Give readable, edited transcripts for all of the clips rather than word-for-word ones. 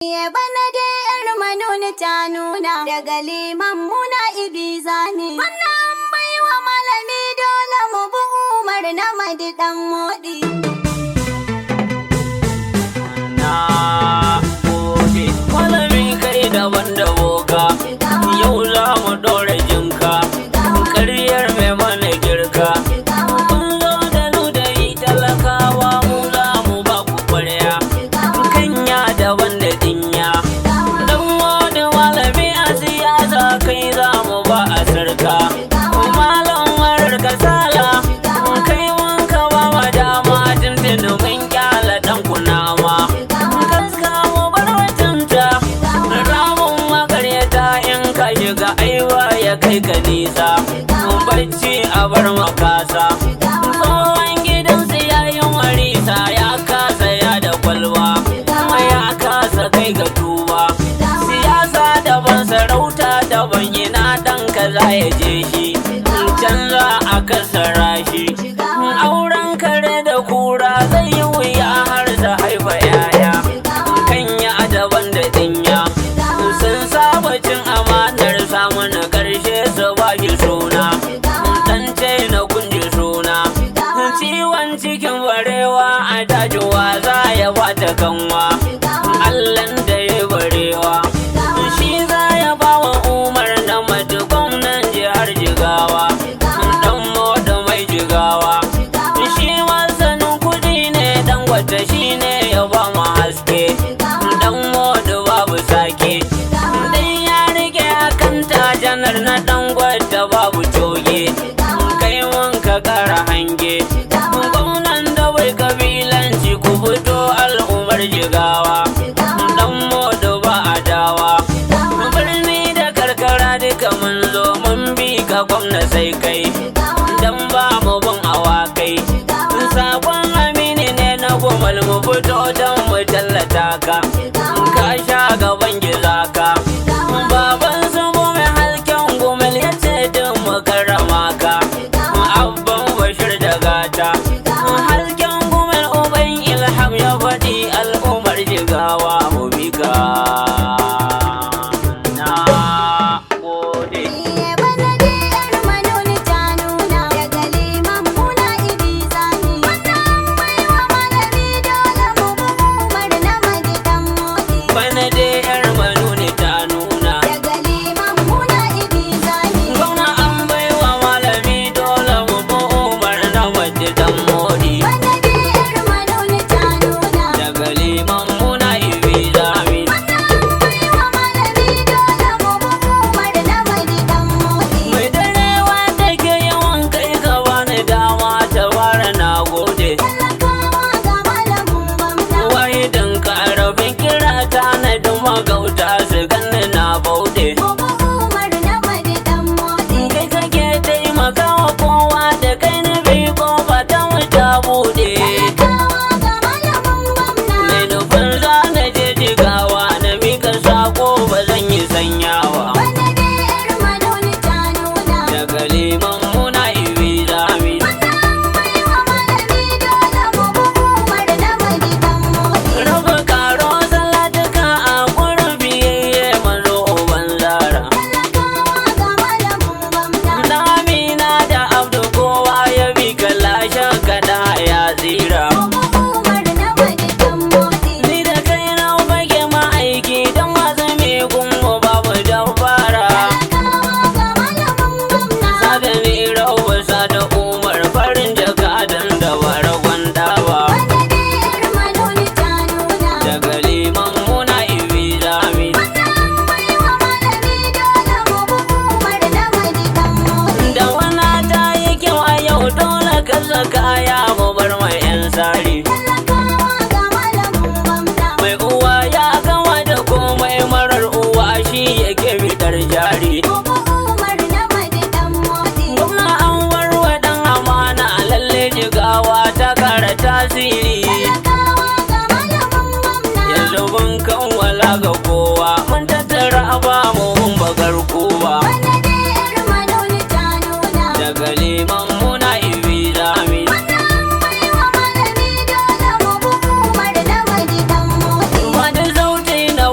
Bana dai yar manoni ta nuna daga liman muna ibiza ne. Wannan baiwa malami dole mu bi Umar na madi dan modi. Na gode malami kai daban da boka, yau za mu ɗora jinka, ƙaryar mai mana girka. Kun zo da ludayi talakawa mu za mu ba ku ƙwarya, kanya daban da dinya. Dan wani malami a siyasa kai za mu ba a sarka. Malam warar kasala kai wanka ba ma dama tuntuni mun kyala dan kunama. Kaska mu bar mutunta ramun makaryata in ka shiga aiwa ya kai ka nisa. Bacci a bar makasa tsohon gidansu yayin warisa ya kasa ya da kwalwa ya kasa kai ga tuba. Siyasa daban sarauta daban ina dan kaza ya je shi canza a kasara shi. Auren kare da kura zai yi wuya har da haifa yaya, kanya daban da dinya. Sun saba cin amanar samun karshe su ba shi suna, dan ce na kunji suna. Ciwon cikin barewa a dajuwa za ya bata kanwa, Allahn da ya barewa shi za ya ba wa Umar na madu gwamnan jihar Jigawa. Dan moda mai Jigawa shi masanin kudi ne, dan wata shi ne ya ba mu haske. Dan moda babu sake dan ya rike akanta janar na dan gwada babu coge. Kai mun ka kara hange gwamnan da bai kabilanci, ku fito al'ummar Jigawa. Dan moda ba adawa birni da karkara duka mun zo mun bi ka gwamna sai kai, dan ba mu bin awakai. Sakon amini ne na gumal mu fito dan mu tallata ka, ka sha gaban gizaka. Baban su mai halken gumal ya ce din mu karrama ka, abban bashir da gata. Halken gumal uban ilham ya faɗi al'ummar Jigawa mu bi ka. Na gode. Bana dai yar manoni ta nuna daga liman muna ibiza ne. Wannan baiwa malami dole mu bi Umar na madi dan modi. Bana dai yar manoni ta nuna Daga liman muna ibiza ne. gwamna an baiwa malami dole mu bi Umar na madi dan modi. Bana dai yar manoni ta nuna Daga liman muna ibiza mi baiwa malami dole mu bi Umar na madi dan modi. mai darewa take yawan kai ka bani dama ta fara na gode. Talakawa ga malamin gwamna. Wahidin karafin kira ta na duma gauta su ganni na baude. Mu bi Umar na madi dan modi. Kai kake taimakawa kowa da kai na bi kofa ta wuta bude. Talakawa ga malamin gwamna. Mai nufin za na je Jigawa na mika sako ba zan yi sanyawa. Bana dai yar manoni ta nuna Daga liman muna ibiza mi baiwa malami dole mu bi Umar na madi dan modi. raba karo salatuka a gurin biyayye manzo uban zara. Talakawa ga malamin gwamna. Na Amina da Abdu kowa ya bi kalashen kada ya tsira. Mu bi Umar na madi dan modi. Ni da kai na fage ma'aiki don wasu mai gungo babu dabara. Talakawa ga malamin gwamna. Sada ni rawa sada Umar farin jakadan da bara gwanda ba. Bana dai yar manoni ta nuna Daga liman muna ibiza mi baiwa malami dole mu bi Umar na madi dan modi. da wana ta yi kyau a yau dole ka saka ya mu bar mai yan sari. Talakawa ga malamin gwamna. Mai uwa ya gawa da komai marar uwa shi yake fitar jari. Mu bi Umar na madi dan modi. Gwamna an warwa dan amana lalle Jigawa ta kara tasiri. Talakawa ga malamin gwamna. Yanzu mun kanwala ga kowa mun tattara ba mu mun bagar kowa. Bana dai yar manoni ta nuna Daga liman muna ibiza mi baiwa malami dole mu bi Umar na madi dan modi. wani sauti na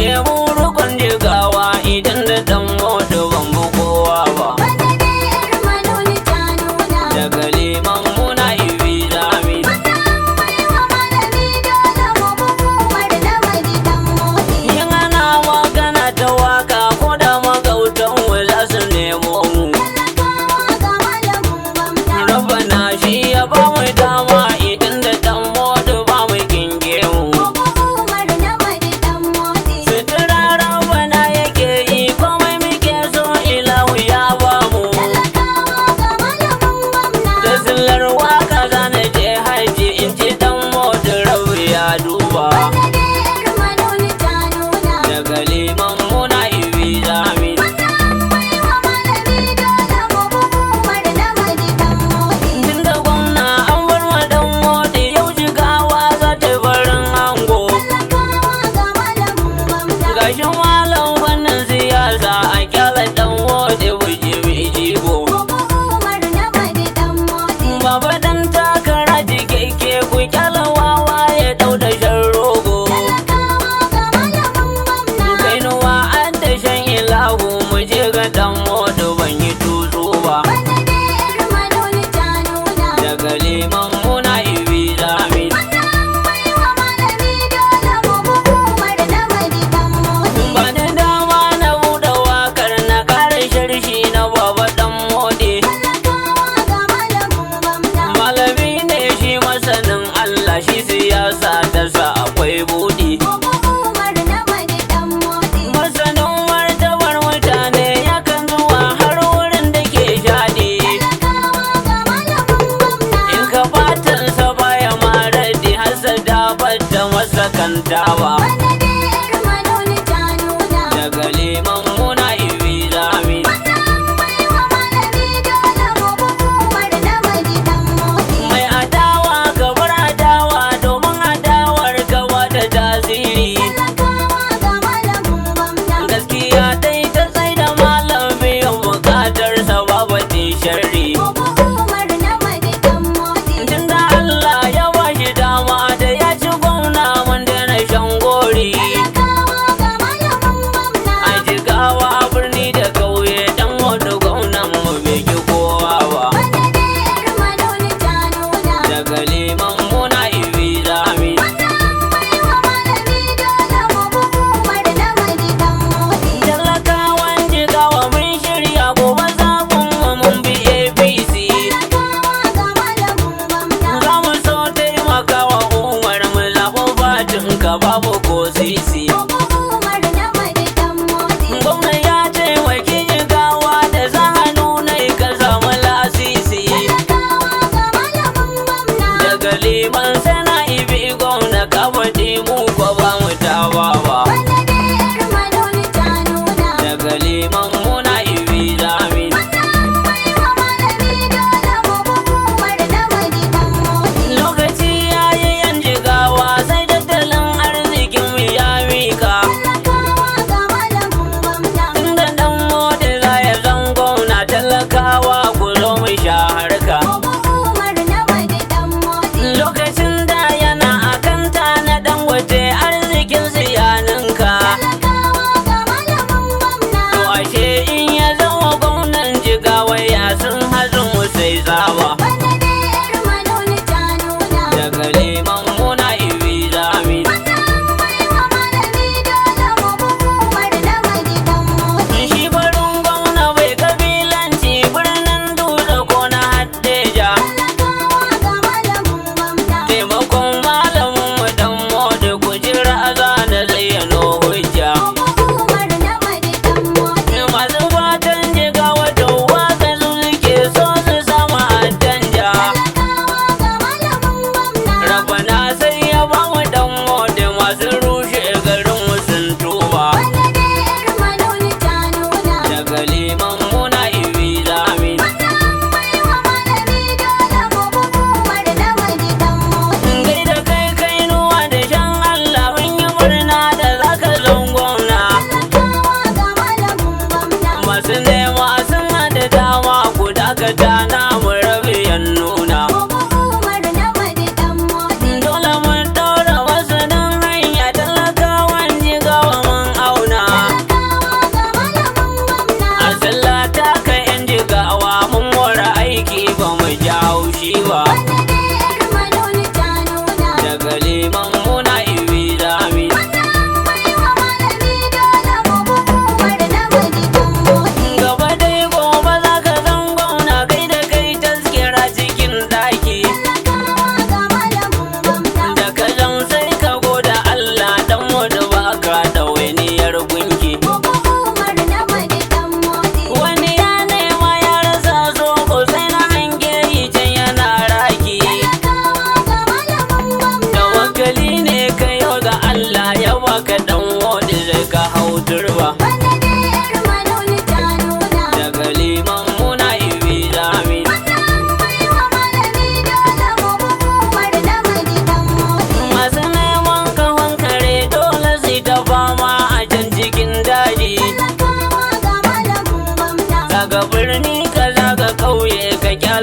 rike mu rukun jigawa idan da dan modu ban bu kowa ba. Bana dai yar manoni ta nuna. Daga liman muna ibi zami. Baiwa malami dole mu hukumar na maji dan motsi. Yin ana magana ta waka ko da magautan mu za su nemo mu. Talakawa ga malamin gwamna. Rabbana shi ya ba mu dama idan da dan modu ba mu kinge mu. Hukumar na maji dan motsi. Sutura rabbana yake yi komai muke so ilahu ya ba mu. Talakawa ga malamin gwamna. Da sillar waka zana je haji in ji dan modu rabu ya duba. Bana dai yar manoni ta nuna. Daga liman muna ibi zami. Baiwa malami dole mu hukumar na maji dan motsi. Tun da gwamna an bar wa dan modu yau jigawa za ta barin ango. Talakawa ga malamin gwamna. Gashin malam wannan siyasa a kyala dan modu buji mai jigo. Hukumar na maji dan motsi. Baba dan takara jikeke ku kyala wawa ya dau da shan rogo. Talakawa ga malamin gwamna. Kainuwa an da shan ilahu mu je ga dan modu ban yi tutsu ba. Bana dai yar manoni ta nuna. Daga liman muna ibi zami. Baiwa malami dole mu hukumar na maji dan motsi. Ba da dama na buɗe wakar na ƙara sharshi na baba dan mode. Talakawa ga malamin gwamna. Malami ne shi masanin Allah shi siyasa ta sa akwai buɗi. Hukumar na maji dan motsi. Masanin martabar mutane yakan zuwa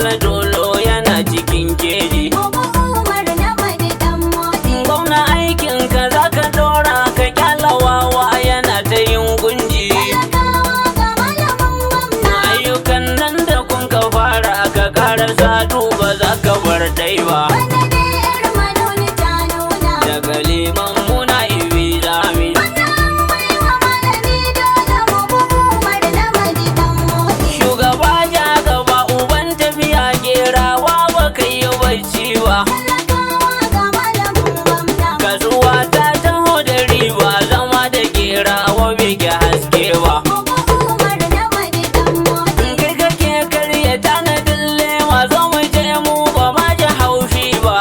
sale dolo yana cikin keji. Umar na madi dan modi. Gwamna aikin ka za ka dora ka kyala wawa yana ta yin gunji. Talakawa ga malamin gwamna. Ayyukan nan da kun ka fara ka karasa duba za ka bar dai ba. Bana dai yar manoni ta nuna. Daga liman muna ibi zami. Bana an baiwa malami dole mu bi Umar na madi dan modi. Shugaba ja gaba uban tafiya gerawa ba ka yi bacci ba. Talakawa ga malamin gwamna. Kasuwa ta taho da riba zama da gerawa bai ke haske ba. Mu bi Umar na madi dan modi. Kai kake karya tanadin lewa zo mu je mu ba ma ji haushi ba.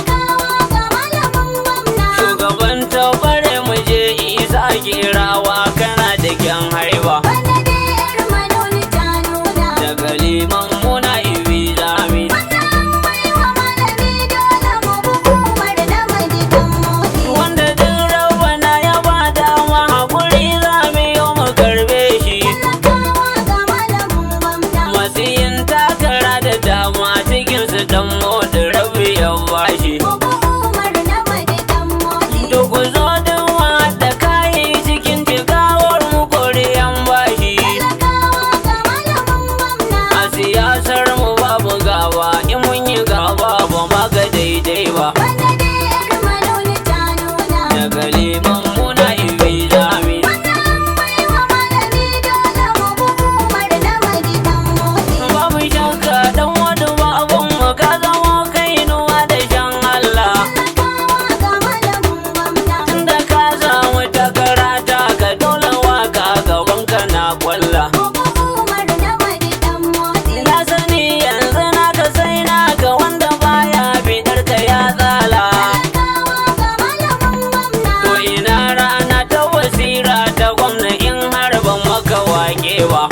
Talakawa ga malamin gwamna. Shugaban tabbare mu je isa gerawa kana da kyan haiba. Bana dai yar manoni ta nuna. Daga liman muna ibi zami. Bana an baiwa malami dole mu bi Umar na madi dan modi. Wanda duk rabana ya ba dama haƙuri zami yau mu karbe shi. Talakawa ga malamin gwamna. Matsayin takara da dama cikinsu dan da rabi ya bashi. Mu bi Umar na madi dan modi. To ku zo duwa da kayi cikin jigawar mu koriyan bashi. Talakawa ga malamin gwamna. A siyasar mu babu gaba in mun yi gaba ba ma ga daidai ba. Bana dai yar manoni ta nuna. Daga liman muna ibi zami. Bana an baiwa malami dole mu bi Umar na madi dan modi. Babu shakka dan wani babun mu ka zama kainuwa da shan Allah. Talakawa ga malamin gwamna. Tunda ka samu takara ta ka dole waka gaban ka na kwalla. Mu bi Umar na madi dan modi. Na sani yanzu naka sai naka wanda baya bidar ka ya tsala. Talakawa ga malamin gwamna. To ina rana ta wasira ta gwamna in har ban maka wake ba.